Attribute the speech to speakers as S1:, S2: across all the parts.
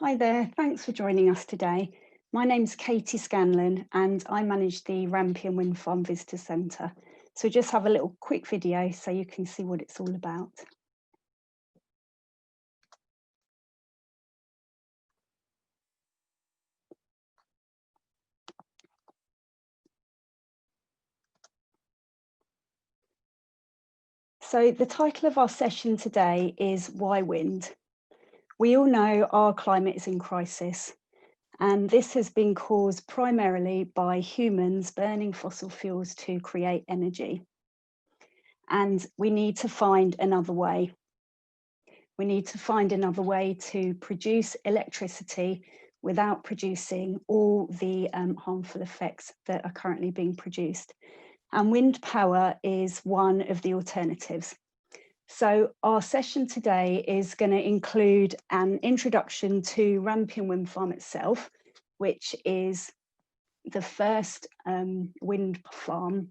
S1: Hi there, thanks for joining us today. My name's Katie Scanlon and I manage the Rampion Wind Farm Visitor Centre. So just have a little quick video so you can see what it's all about. So the title of our session today is Why Wind? We all know our climate is in crisis, and this has been caused primarily by humans burning fossil fuels to create energy. And we need to find another way. We need to find another way to produce electricity without producing all the harmful effects that are currently being produced. And wind power is one of the alternatives. So our session today is going to include an introduction to Rampion Wind Farm itself, which is the first wind farm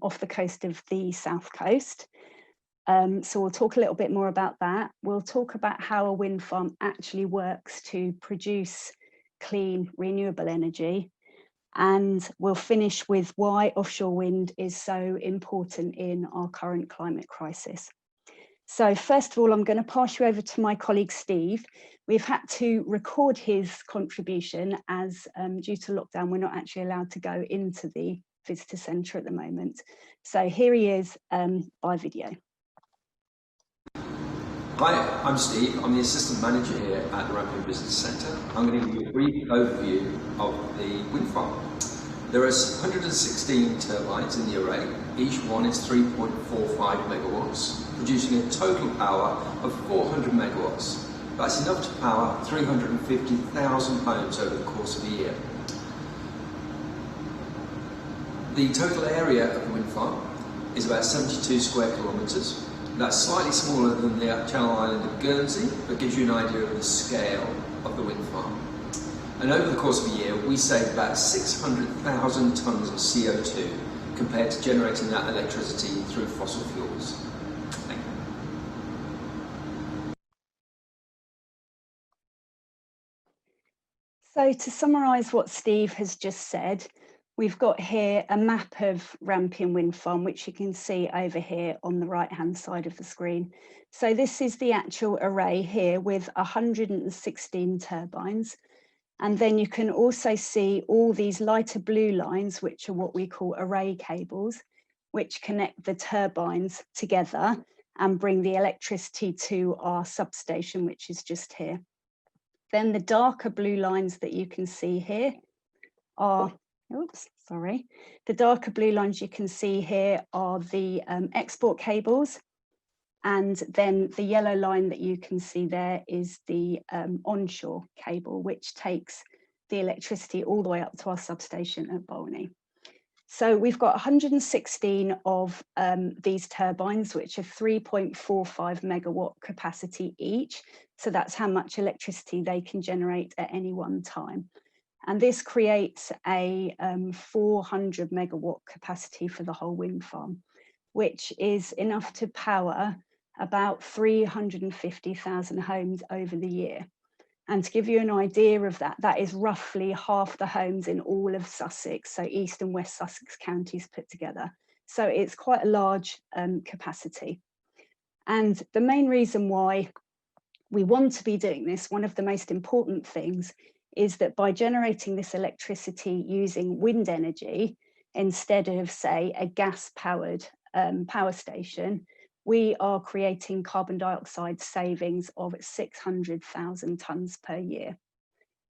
S1: off the coast of the South Coast. So we'll talk a little bit more about that. We'll talk about how a wind farm actually works to produce clean, renewable energy. And we'll finish with why offshore wind is so important in our current climate crisis. So first of all, I'm going to pass you over to my colleague, Steve. We've had to record his contribution as due to lockdown, we're not actually allowed to go into the visitor centre at the moment. So here he is by video.
S2: Hi, I'm Steve. I'm the Assistant Manager here at the Rampion Visitor Centre. I'm going to give you a brief overview of the wind farm. There are 116 turbines in the array. Each one is 3.45 megawatts, producing a total power of 400 megawatts. That's enough to power 350,000 homes over the course of a year. The total area of the wind farm is about 72 square kilometres. That's slightly smaller than the Channel Island of Guernsey, but gives you an idea of the scale of the wind farm. And over the course of a year, we save about 600,000 tonnes of CO2 compared to generating that electricity through fossil fuels. Thank you.
S1: So to summarise what Steve has just said, we've got here a map of Rampion Wind Farm, which you can see over here on the right-hand side of the screen. So this is the actual array here with 116 turbines. And then you can also see all these lighter blue lines, which are what we call array cables, which connect the turbines together and bring the electricity to our substation, which is just here. Then the darker blue lines that you can see here are, the darker blue lines you can see here are the export cables. And then the yellow line that you can see there is the onshore cable, which takes the electricity all the way up to our substation at Bolney. So we've got 116 of these turbines, which are 3.45 megawatt capacity each. So that's how much electricity they can generate at any one time. And this creates a 400 megawatt capacity for the whole wind farm, which is enough to power about 350,000 homes over the year. And to give you an idea of that, that is roughly half the homes in all of Sussex, so East and West Sussex counties put together. So it's quite a large capacity. And the main reason why we want to be doing this, one of the most important things, is that by generating this electricity using wind energy, instead of, say, a gas-powered power station, we are creating carbon dioxide savings of 600,000 tonnes per year.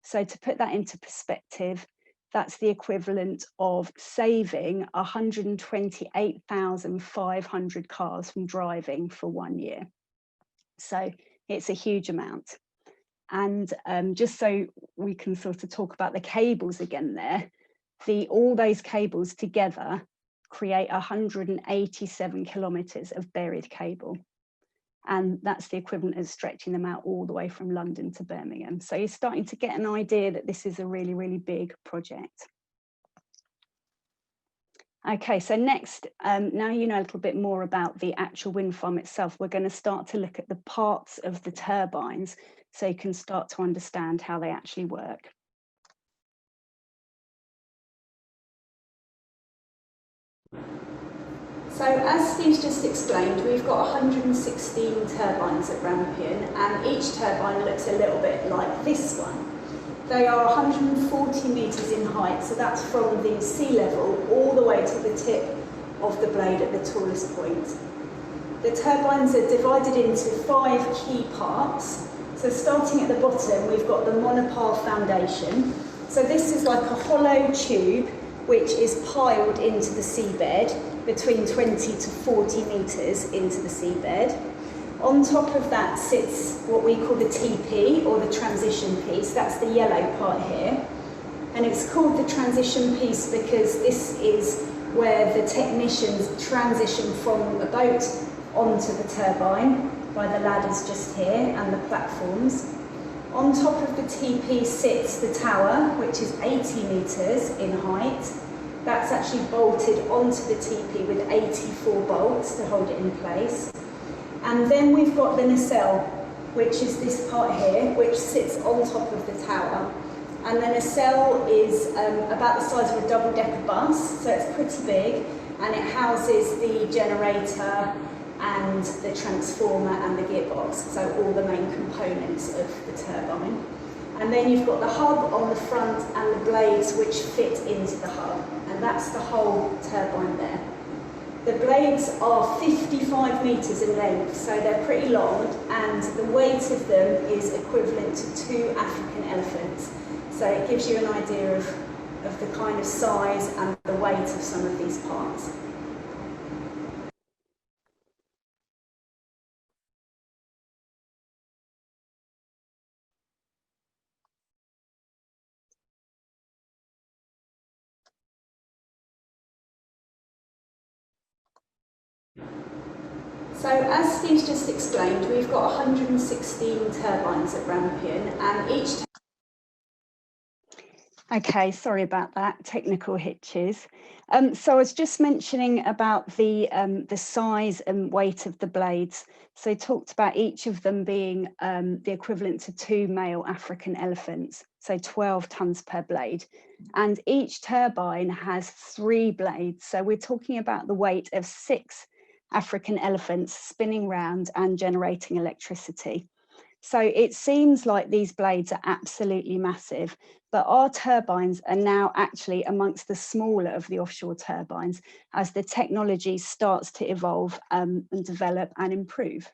S1: So to put that into perspective, that's the equivalent of saving 128,500 cars from driving for 1 year. So it's a huge amount. And just so we can sort of talk about the cables again there, all those cables together create 187 kilometres of buried cable. And that's the equivalent of stretching them out all the way from London to Birmingham. So you're starting to get an idea that this is a really, really big project. Okay, so next, now you know a little bit more about the actual wind farm itself, we're going to start to look at the parts of the turbines so you can start to understand how they actually work. So as Steve's just explained, we've got 116 turbines at Rampion, and each turbine looks a little bit like this one. They are 140 metres in height, so that's from the sea level all the way to the tip of the blade at the tallest point. The turbines are divided into 5 key parts. So starting at the bottom, we've got the monopile foundation. So this is like a hollow tube which is piled into the seabed between 20 to 40 metres into the seabed. On top of that sits what we call the TP, or the transition piece. That's the yellow part here. And it's called the transition piece because this is where the technicians transition from a boat onto the turbine by the ladders just here and the platforms. On top of the TP sits the tower, which is 80 metres in height. That's actually bolted onto the TP with 84 bolts to hold it in place. And then we've got the nacelle, which is this part here, which sits on top of the tower. And the nacelle is about the size of a double-decker bus, so it's pretty big, and it houses the generator and the transformer and the gearbox, so all the main components of the turbine. And then you've got the hub on the front and the blades which fit into the hub, and that's the whole turbine there. The blades are 55 metres in length, so they're pretty long, and the weight of them is equivalent to 2 African elephants. So it gives you an idea of the kind of size and the weight of some of these parts. So as Steve's just explained, we've got 116 turbines at Rampion, and each... Okay, sorry about that, technical hitches. So I was just mentioning about the size and weight of the blades. So I talked about each of them being the equivalent to 2 male African elephants, so 12 tonnes per blade. And each turbine has 3 blades. So we're talking about the weight of 6 African elephants spinning round and generating electricity. So it seems like these blades are absolutely massive, but our turbines are now actually amongst the smaller of the offshore turbines as the technology starts to evolve and develop and improve.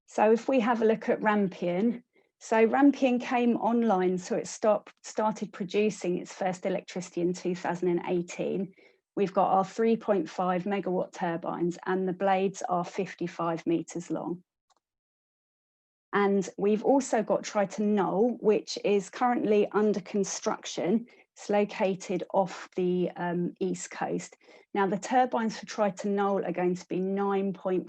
S1: So if we have a look at Rampion, so Rampion came online, so it started producing its first electricity in 2018. We've got our 3.5 megawatt turbines, and the blades are 55 metres long. And we've also got Triton Knoll, which is currently under construction. It's located off the east coast. Now, the turbines for Triton Knoll are going to be 9.5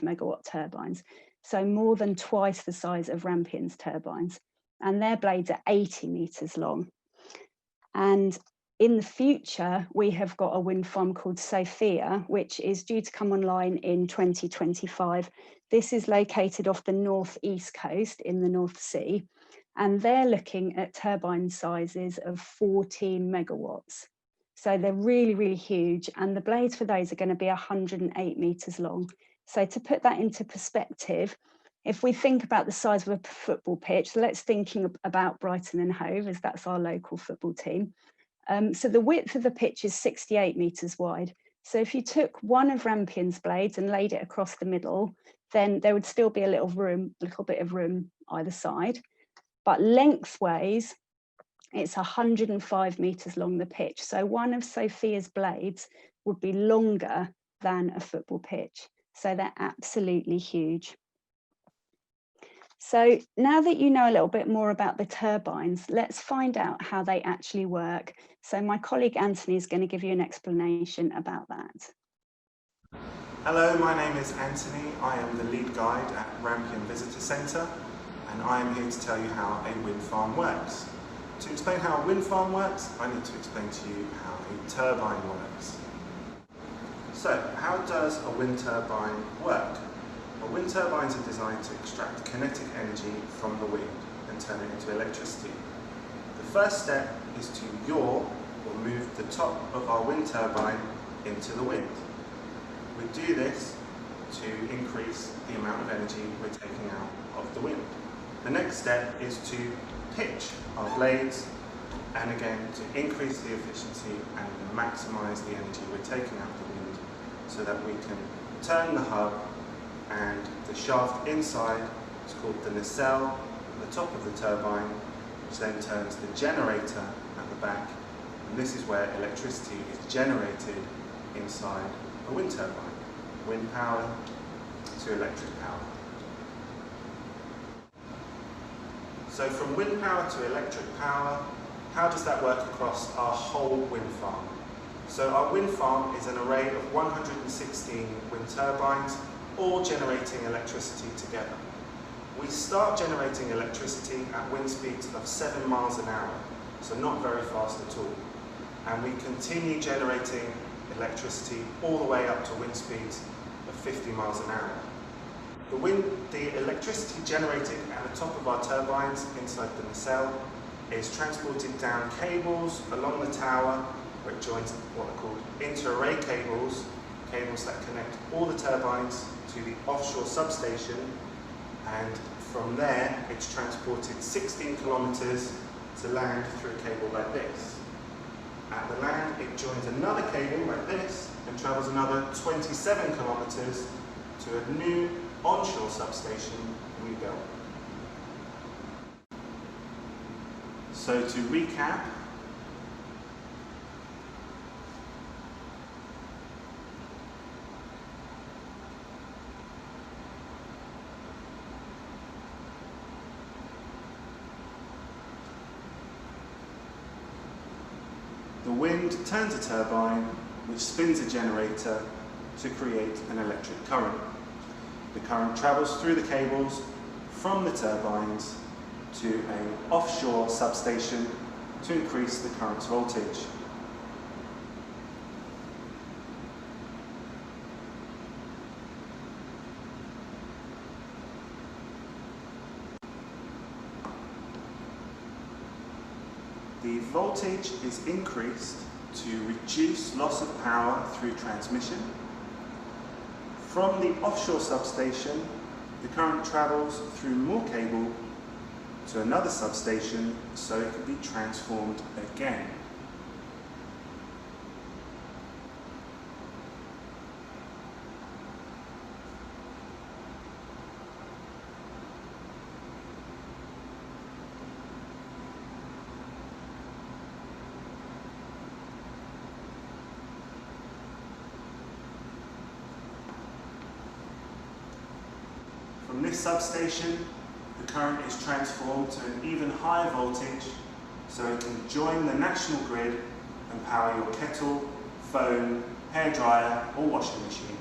S1: megawatt turbines, so more than twice the size of Rampion's turbines. And their blades are 80 metres long. And in the future, we have got a wind farm called Sophia, which is due to come online in 2025. This is located off the northeast coast in the North Sea, and they're looking at turbine sizes of 14 megawatts. So they're really, really huge, and the blades for those are going to be 108 metres long. So to put that into perspective, if we think about the size of a football pitch, so let's thinking about Brighton and Hove, as that's our local football team. So the width of the pitch is 68 metres wide. So if you took one of Rampion's blades and laid it across the middle, then there would still be a little bit of room either side. But lengthways, it's 105 metres long, the pitch. So one of Sophia's blades would be longer than a football pitch. So they're absolutely huge. So now that you know a little bit more about the turbines, let's find out how they actually work. So my colleague Anthony is going to give you an explanation about that.
S3: Hello, my name is Anthony. I am the lead guide at Rampion Visitor Centre, and I am here to tell you how a wind farm works. To explain how a wind farm works, I need to explain to you how a turbine works. So, how does a wind turbine work? Well, wind turbines are designed to extract kinetic energy from the wind and turn it into electricity. The first step is to yaw or move the top of our wind turbine into the wind. We do this to increase the amount of energy we're taking out of the wind. The next step is to pitch our blades, and again to increase the efficiency and maximise the energy we're taking out of the wind, so that we can turn the hub, and the shaft inside is called the nacelle at the top of the turbine, which then turns the generator at the back, and this is where electricity is generated inside a wind turbine. Wind power to electric power. So from wind power to electric power, how does that work across our whole wind farm? So our wind farm is an array of 116 wind turbines, all generating electricity together. We start generating electricity at wind speeds of 7 miles an hour, so not very fast at all. And we continue generating electricity all the way up to wind speeds of 50 miles an hour. The electricity generated at the top of our turbines inside the nacelle is transported down cables along the tower, where it joins what are called inter-array cables, cables that connect all the turbines to the offshore substation, and from there it's transported 16 kilometres to land through a cable like this. At the land it joins another cable like this and travels another 27 kilometres to a new onshore substation we built. So to recap, the wind turns a turbine, which spins a generator to create an electric current. The current travels through the cables from the turbines to an offshore substation to increase the current's voltage. The voltage is increased to reduce loss of power through transmission. From the offshore substation, the current travels through more cable to another substation so it can be transformed again. From this substation, the current is transformed to an even higher voltage so it can join the national grid and power your kettle, phone, hairdryer or washing machine.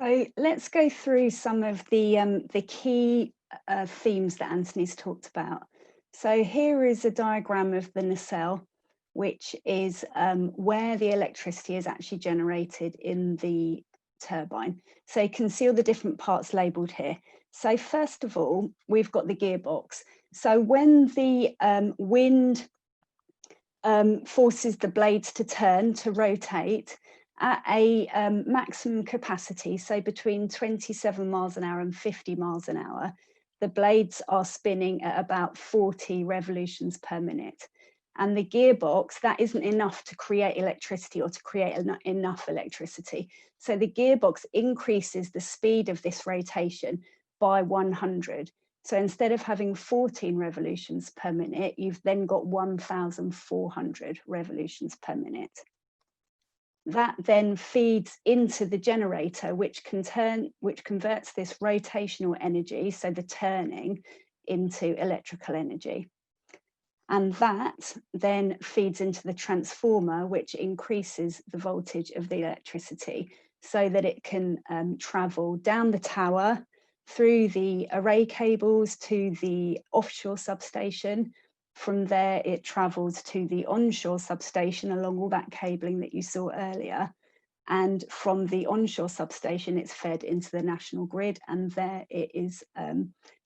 S1: So let's go through some of the key themes that Anthony's talked about. So here is a diagram of the nacelle, which is where the electricity is actually generated in the turbine. So you can see all the different parts labelled here. So first of all, we've got the gearbox. So when the wind forces the blades to turn, to rotate, at a maximum capacity, so between 27 miles an hour and 50 miles an hour, the blades are spinning at about 40 revolutions per minute. And the gearbox, that isn't enough to create electricity or to create enough electricity. So the gearbox increases the speed of this rotation by 100. So instead of having 14 revolutions per minute, you've then got 1,400 revolutions per minute. That then feeds into the generator, which converts this rotational energy, so the turning, into electrical energy. And that then feeds into the transformer, which increases the voltage of the electricity so that it can travel down the tower, through the array cables to the offshore substation. From there, it travels to the onshore substation along all that cabling that you saw earlier. And from the onshore substation, it's fed into the national grid, and there it is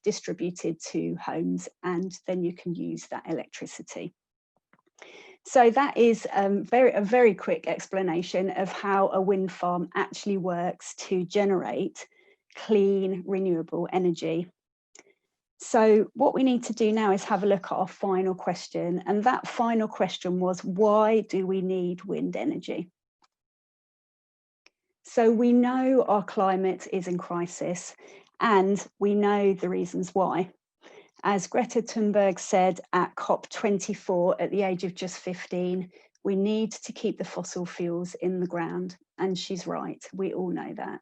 S1: distributed to homes, and then you can use that electricity. So that is a very quick explanation of how a wind farm actually works to generate clean, renewable energy. So what we need to do now is have a look at our final question. And that final question was, why do we need wind energy? So we know our climate is in crisis, and we know the reasons why. As Greta Thunberg said at COP24 at the age of just 15, we need to keep the fossil fuels in the ground. And she's right, we all know that.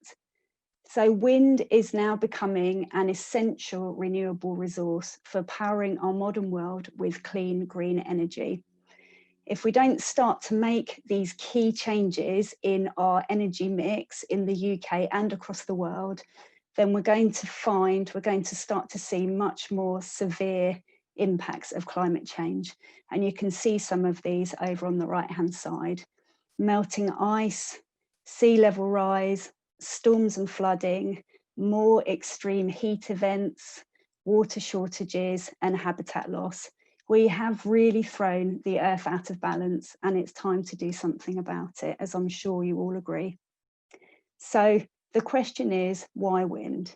S1: So wind is now becoming an essential renewable resource for powering our modern world with clean green energy. If we don't start to make these key changes in our energy mix in the UK and across the world, then we're going to start to see much more severe impacts of climate change. And you can see some of these over on the right-hand side. Melting ice, sea level rise, storms and flooding, more extreme heat events, water shortages, and habitat loss. We have really thrown the Earth out of balance, and it's time to do something about it, as I'm sure you all agree. So the question is, why wind?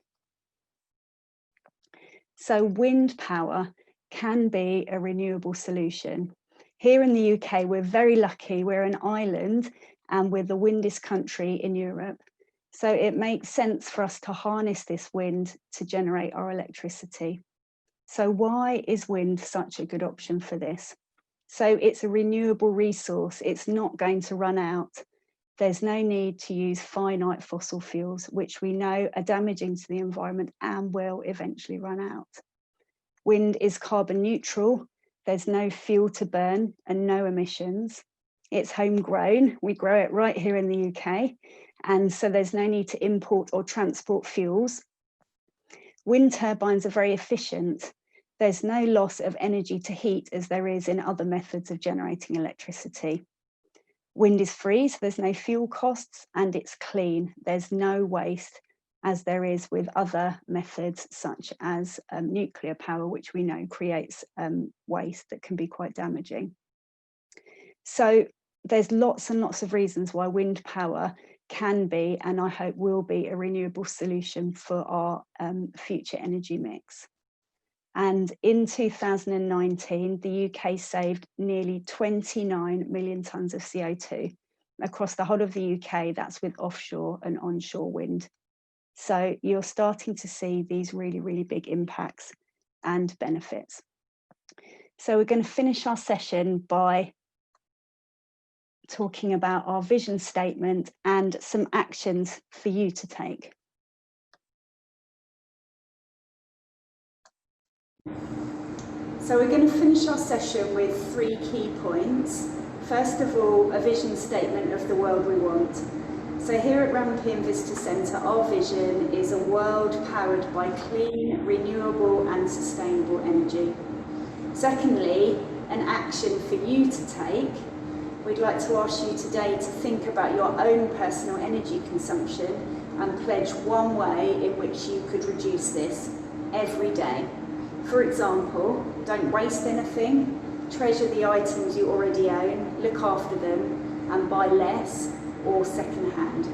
S1: So wind power can be a renewable solution. Here in the UK, we're very lucky. We're an island and we're the windiest country in Europe. So it makes sense for us to harness this wind to generate our electricity. So why is wind such a good option for this? So it's a renewable resource. It's not going to run out. There's no need to use finite fossil fuels, which we know are damaging to the environment and will eventually run out. Wind is carbon neutral. There's no fuel to burn and no emissions. It's homegrown. We grow it right here in the UK. And so there's no need to import or transport fuels. Wind turbines are very efficient. There's no loss of energy to heat as there is in other methods of generating electricity. Wind is free, so there's no fuel costs, and it's clean. There's no waste, as there is with other methods such as nuclear power, which we know creates waste that can be quite damaging. So there's lots and lots of reasons why wind power can be, and I hope will be, a renewable solution for our future energy mix. And in 2019, the UK saved nearly 29 million tonnes of CO2 across the whole of the UK. That's with offshore and onshore wind. So you're starting to see these really, really big impacts and benefits. So we're going to finish our session by talking about our vision statement and some actions for you to take. So we're going to finish our session with 3 key points. First of all, a vision statement of the world we want. So here at Rampion Visitor Centre, our vision is a world powered by clean, renewable and sustainable energy. Secondly, an action for you to take. We'd like to ask you today to think about your own personal energy consumption and pledge one way in which you could reduce this every day. For example, don't waste anything, treasure the items you already own, look after them and buy less or second-hand.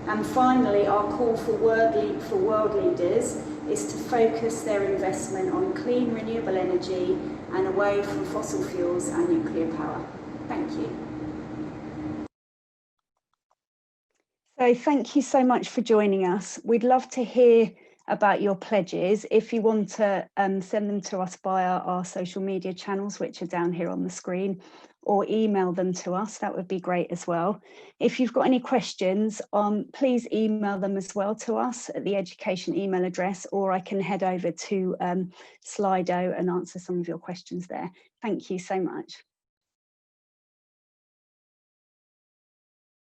S1: And finally, our call for world leaders is to focus their investment on clean renewable energy and away from fossil fuels and nuclear power. Thank you. So thank you so much for joining us. We'd love to hear about your pledges. If you want to send them to us via our social media channels, which are down here on the screen, or email them to us. That would be great as well. If you've got any questions, please email them as well to us at the education email address, or I can head over to Slido and answer some of your questions there. Thank you so much.